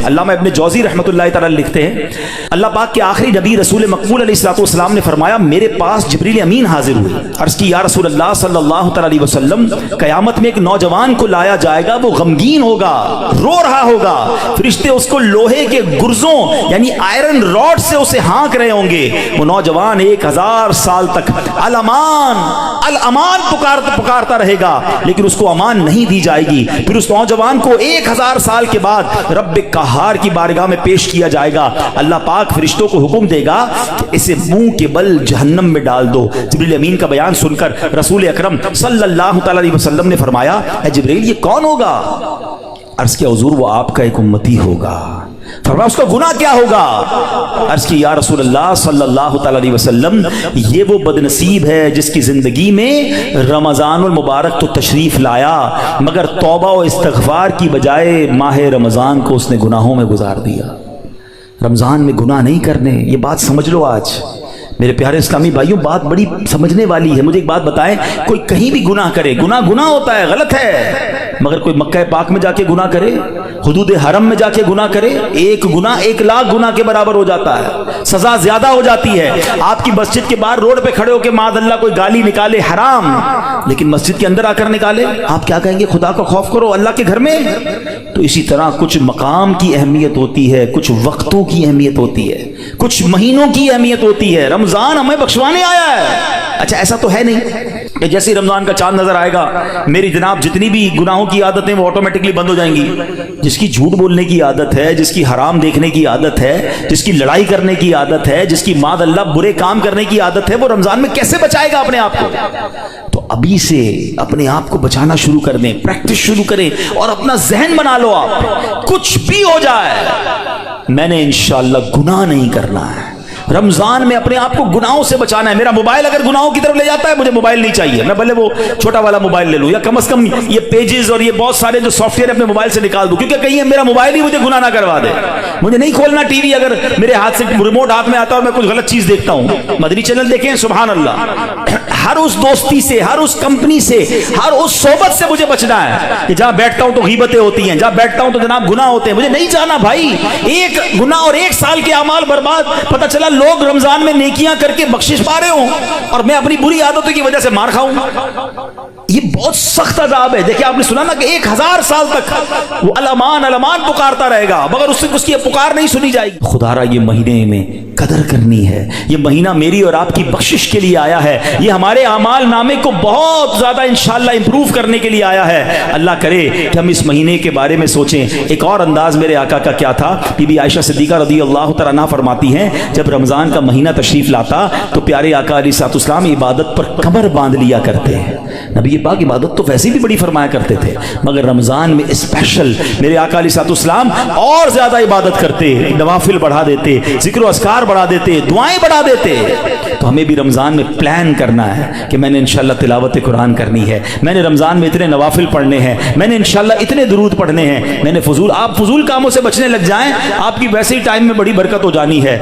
علامہ ابن جوزی رحمۃ اللہ تعالی لکھتے ہیں اللہ پاک کے آخری نبی رسول مقبول علیہ الصلوۃ والسلام نے فرمایا میرے پاس جبریل امین حاضر ہوئے، عرض کی یا رسول اللہ صلی اللہ تعالی علیہ وسلم قیامت میں ایک نوجوان کو لایا جائے گا، وہ غمگین ہوگا، رو رہا ہوگا، فرشتے اس کو لوہے کے گرزوں یعنی آئرن راڈ سے اسے ہانک رہے ہوں گے، وہ نوجوان 1000 سال تک الامان الامان پکارتا رہے گا لیکن اس کو امان نہیں دی جائے گی۔ پھر اس نوجوان کو 1000 سال کے بعد رب قہار کی بارگاہ میں پیش کیا جائے گا، اللہ پاک فرشتوں کو حکم دے گا کہ اسے منہ کے بل جہنم میں ڈال دو۔ جبریل امین کا بیان سن کر رسول اکرم صلی اللہ تعالی علیہ وسلم نے فرمایا اے جبریل یہ کون ہوگا؟ عرض کیا حضور وہ آپ کا ایک امتی ہوگا۔ فرمایا اس کا گناہ کیا ہوگا؟ عرض کی یا رسول اللہ صلی اللہ تعالی علیہ وسلم یہ وہ بدنصیب ہے جس کی زندگی میں رمضان المبارک تو تشریف لایا مگر توبہ و استغفار کی بجائے ماہ رمضان کو اس نے گناہوں میں گزار دیا۔ رمضان میں گناہ نہیں کرنے، یہ بات سمجھ لو۔ آج میرے پیارے اسلامی بھائیوں بات بڑی سمجھنے والی ہے۔ مجھے ایک بات بتائیں، کوئی کہیں بھی گناہ کرے، گناہ ہوتا ہے، غلط ہے، مگر کوئی مکہ پاک میں جا کے گناہ کرے، حدود حرم میں جا کے گناہ کرے، ایک گناہ 1,00,000 گناہ کے برابر ہو جاتا ہے، سزا زیادہ ہو جاتی ہے۔ آپ کی مسجد کے باہر روڈ پہ کھڑے ہو کے معاذ اللہ کوئی گالی نکالے حرام، لیکن مسجد کے اندر آ کر نکالے، آپ کیا کہیں گے؟ خدا کا خوف کرو اللہ کے گھر میں۔ تو اسی طرح کچھ مقام کی اہمیت ہوتی ہے، کچھ وقتوں کی اہمیت ہوتی ہے، کچھ مہینوں کی اہمیت ہوتی ہے۔ رمضان ہمیں بخشوانے آیا ہے۔ اچھا ایسا تو ہے نہیں کہ جیسے رمضان کا چاند نظر آئے گا میری جناب جتنی بھی گناہوں کی عادتیں وہ آٹومیٹکلی بند ہو جائیں گی۔ جس کی جھوٹ بولنے کی عادت ہے، جس کی حرام دیکھنے کی عادت ہے، جس کی لڑائی کرنے کی عادت ہے، جس کی معاذ اللہ برے کام کرنے کی عادت ہے، وہ رمضان میں کیسے بچائے گا اپنے آپ کو؟ تو ابھی سے اپنے آپ کو بچانا شروع کر دیں، پریکٹس شروع کریں اور اپنا ذہن بنا لو آپ کچھ بھی ہو جائے میں نے انشاءاللہ گناہ نہیں کرنا ہے۔ رمضان میں اپنے آپ کو گناہوں سے بچانا ہے۔ میرا موبائل اگر گناہوں کی طرف لے جاتا ہے مجھے موبائل نہیں چاہیے، میں بھلے وہ چھوٹا والا موبائل لے لوں یا کم از کم یہ پیجز اور یہ بہت سارے جو سافٹ ویئر اپنے موبائل سے نکال دوں، کیونکہ کہیں میرا موبائل ہی مجھے گناہ نہ کروا دے۔ مجھے نہیں کھولنا ٹی وی اگر میرے ہاتھ سے ریموٹ ہاتھ میں آتا ہے اور میں کچھ غلط چیز دیکھتا ہوں۔ مدنی چینل دیکھیں، سبحان اللہ۔ ہر اس دوستی سے، ہر اس کمپنی سے، ہر اس صحبت سے مجھے بچنا ہے کہ جہاں بیٹھتا ہوں تو غیبتیں ہوتی ہیں، جہاں بیٹھتا ہوں تو جناب گناہ ہوتے ہیں، مجھے نہیں جانا بھائی۔ ایک گناہ اور 1 سال کے اعمال برباد، پتہ چلا لوگ رمضان میں نیکیاں کر کے بخشش پا رہے ہوں اور میں اپنی بری عادتوں کی وجہ سے مار کھاؤں۔ یہ بہت سخت عذاب ہے۔ دیکھیں آپ نے سنا نا کہ 1000 سال تک وہ الامان پکارتا رہے گا مگر اس کی پکار نہیں سنی جائے گی۔ خدا را یہ مہینے میں قدر کرنی ہے، یہ مہینہ میری اور آپ کی بخشش کے لیے آیا ہے، یہ ہمارے اعمال نامے کو بہت زیادہ انشاءاللہ امپروو کرنے کے لیے آیا ہے۔ اللہ کرے کہ ہم اس مہینے کے بارے میں سوچیں۔ ایک اور انداز میرے آقا کا کیا تھا، بی بی عائشہ صدیقہ رضی اللہ تعالیٰ عنہا فرماتی ہیں جب رمضان کا مہینہ تشریف لاتا تو پیارے آقا علیہ الصلوۃ والسلام عبادت پر کمر باندھ لیا کرتے ہیں۔ نبی پاک عبادت تو ویسے بھی بڑی فرمایا کرتے تھے مگر رمضان میں اسپیشل میرے آقا علیہ الصلوۃ والسلام اور زیادہ عبادت کرتے، نوافل بڑھا دیتے، ذکر و اذکار بڑھا دیتے، دعائیں بڑھا دیتے۔ تو ہمیں بھی رمضان میں پلان کرنا ہے کہ میں نے انشاءاللہ تلاوت قرآن کرنی ہے، میں نے رمضان میں اتنے نوافل پڑھنے ہیں، میں نے انشاءاللہ اتنے درود پڑھنے ہیں، میں نے آپ فضول کاموں سے بچنے لگ جائیں، آپ کی ویسے ہی ٹائم میں بڑی برکت ہو جانی ہے۔